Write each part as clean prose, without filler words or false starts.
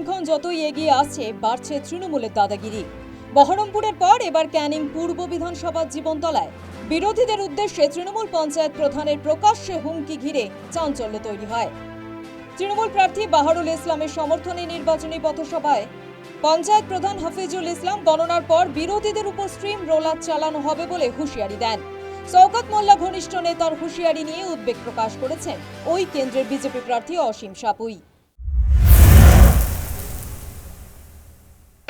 দিনক্ষণ যতই এগিয়ে আসছে বাড়ছে তৃণমূলের দাদাগিরি। বহরমপুরের পর এবার ক্যানিং পূর্ব বিধানসভার জীবনতলায় বিরোধীদের উদ্দেশ্যে তৃণমূল পঞ্চায়েত প্রধানের প্রকাশ্যে হুমকি ঘিরে চাঞ্চল্য তৈরি হয়। তৃণমূল প্রার্থী বাহারুল ইসলামের সমর্থনে নির্বাচনী পথসভায় পঞ্চায়েত প্রধান হাফিজুল ইসলাম গণনার পর বিরোধীদের উপর স্ট্রিম রোলার চালানো হবে বলে হুঁশিয়ারি দেন। শওকত মোল্লা ঘনিষ্ঠ নেতার হুঁশিয়ারি নিয়ে উদ্বেগ প্রকাশ করেছেন ওই কেন্দ্রের বিজেপি প্রার্থী অসীম সাপুই।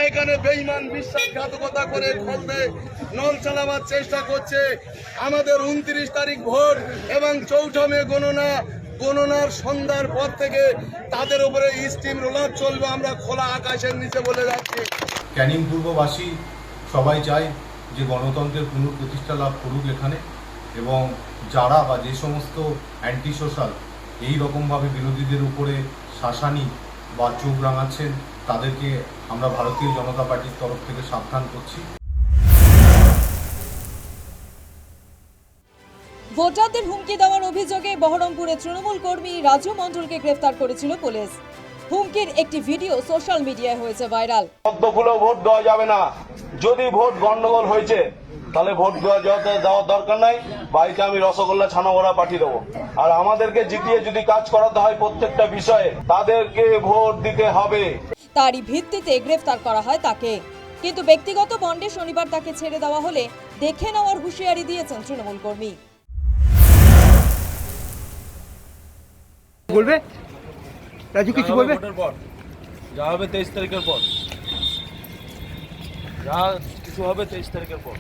এখানে বেঈমান বিশ্বাসঘাতকতা করে খলতে নল চালাবার চেষ্টা করছে। আমাদের 29 তারিখ ভোট এবং 4 মে গণনার সন্ধ্যার পর থেকে তাদের উপরে স্টিম রোলার চলবে। আমরা খোলা আকাশের নিচে বলে যাচ্ছি। ক্যানিং পূর্ববাসী সবাই চায় যে গণতন্ত্রের পুনঃপ্রতিষ্ঠা লাভ করুক এখানে, এবং যারা বা যে সমস্ত অ্যান্টি সোশ্যাল এই রকমভাবে বিরোধীদের উপরে শাসানি বা চোখ রাঙাচ্ছেন তাদেরকে আমরা ভারতীয় জনতা পার্টির তরফ থেকে সাবধান করছি। ভোটারদের হুমকি দেওয়ার অভিযোগে বহরমপুরে তৃণমূল কর্মী রাজু মণ্ডলকে গ্রেফতার করেছিল পুলিশ। হুমকির একটি ভিডিও সোশ্যাল মিডিয়ায় হয়েছে ভাইরাল। পদ্মফুলেও ভোট দেওয়া যাবে না। যদি ভোট গন্ডগোল হয়েছে তাহলে ভোট দেওয়ার দরকার নাই। বাড়িতে আমি রসগোল্লা ছানাবড়া পাঠিয়ে দেবো। আর আমাদেরকে জিতিয়ে যদি কাজ করাতে হয় প্রত্যেকটা বিষয়ে তাদেরকে ভোট দিতে হবে। তারই ভিত্তিতে গ্রেফতার করা হয় তাকে, কিন্তু ব্যক্তিগত বন্ডে শনিবার তাকে ছেড়ে দেওয়া হলে দেখে নেওয়ার হুঁশিয়ারি দিয়েছেন তৃণমূল কর্মী। বলবে রাজু কিছু বলবে? যা হবে 23 তারিখের পর, যা কিছু হবে 23 তারিখের পর।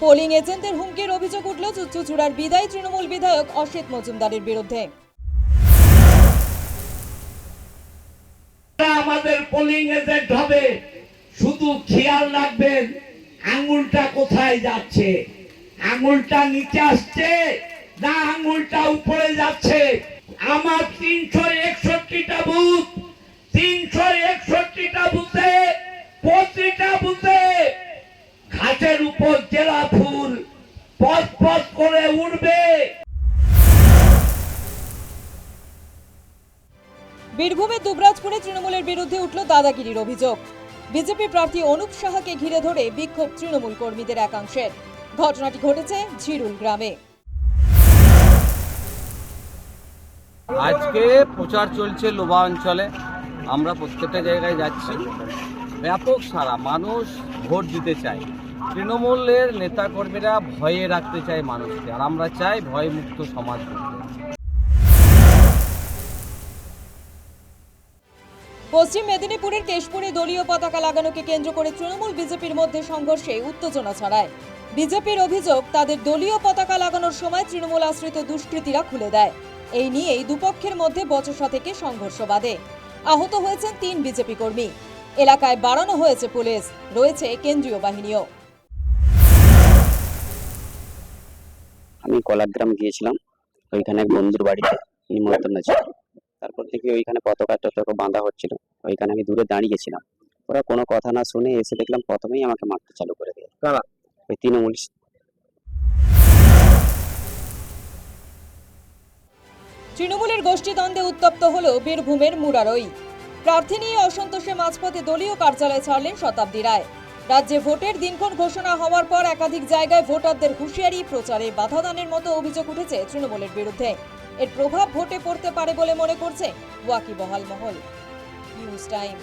পোলিং এজেন্টদের হুমকির অভিযোগ উঠল চুঁচুড়ার বিদায়ী তৃণমূল বিধায়ক অসিত মজুমদারের বিরুদ্ধে। আমাদের পোলিং এজেন্ট হবে, শুধু খেয়াল রাখবেন আঙুলটা কোথায় যাচ্ছে, আঙুলটা নিচে আসছে না আঙুলটা উপরে যাচ্ছে। আমার 361টা বুথ, 361টা বুথে প্রতিটা বুথে ঘাটের উপর জেলা ফুল পথ পথ করে উঠবে। বীরভূমের দুবরাজপুরে তৃণমূলের বিরুদ্ধে উঠল দাদাগিরির অভিযোগ। বিজেপি প্রার্থী অনুপ সাহাকে ঘিরে ধরে বিক্ষোভ তৃণমূল কর্মীদের একাংশের। ঘটনাটি ঘটেছে ঝিরুল গ্রামে। আজকে প্রচার চলছে লোবা অঞ্চলে, আমরা প্রত্যেকটা জায়গায় যাচ্ছি। ব্যাপক সারা মানুষ ভোট দিতে চায়, তৃণমূলের নেতাকর্মীরা ভয়ে রাখতে চায় মানুষকে, আর আমরা চাই ভয়মুক্ত সমাজ করতে। পশ্চিম মেদিনীপুরের কেশপুরে দলীয় পতাকা লাগানোকে কেন্দ্র করে তৃণমূল বিজেপির মধ্যে সংঘর্ষে উত্তেজনা ছড়ায়। বিজেপির অভিযোগ, তাদের দলীয় পতাকা লাগানোর সময় তৃণমূল আশ্রিত দুষ্কৃতীরা খুলে দেয়। এই নিয়েই দুপক্ষের মধ্যে বচসা থেকে সংঘর্ষ বাধে। আহত হয়েছেন 3 বিজেপি কর্মী। এলাকায় বাড়ানো হয়েছে পুলিশ, রয়েছে কেন্দ্রীয় বাহিনীও। আমি কলাগ্রাম গিয়েছিলাম, ওইখানে এক বন্ধুর বাড়িতে নিমন্ত্রণ ছিল। তারপর থেকে ওইখানে পতাকা বাঁধা হচ্ছিল, ওইখানে আমি দূরে দাঁড়িয়েছিলাম। ওরা কোনো কথা না শুনে এসে দেখলাম প্রথমেই আমাকে মারতে চালু করে দিয়ে। ওই তৃণমূল। তৃণমূলের গোষ্ঠীদ্বন্দ্বে উত্তপ্ত হল বীরভূমের মুরারই। প্রার্থী নিয়ে অসন্তোষে মাঝপথে দলীয় কার্যালয় ছাড়লেন শতাব্দী রায়। রাজ্যে ভোটের দিনক্ষণ ঘোষণা হওয়ার পর একাধিক জায়গায় ভোটারদের হুঁশিয়ারি, প্রচারে বাধাদানের মতো অভিযোগ উঠেছে তৃণমূলের বিরুদ্ধে। এর প্রভাব ভোটে পড়তে পারে বলে মনে করছে ওয়াকিবহাল মহল। News time.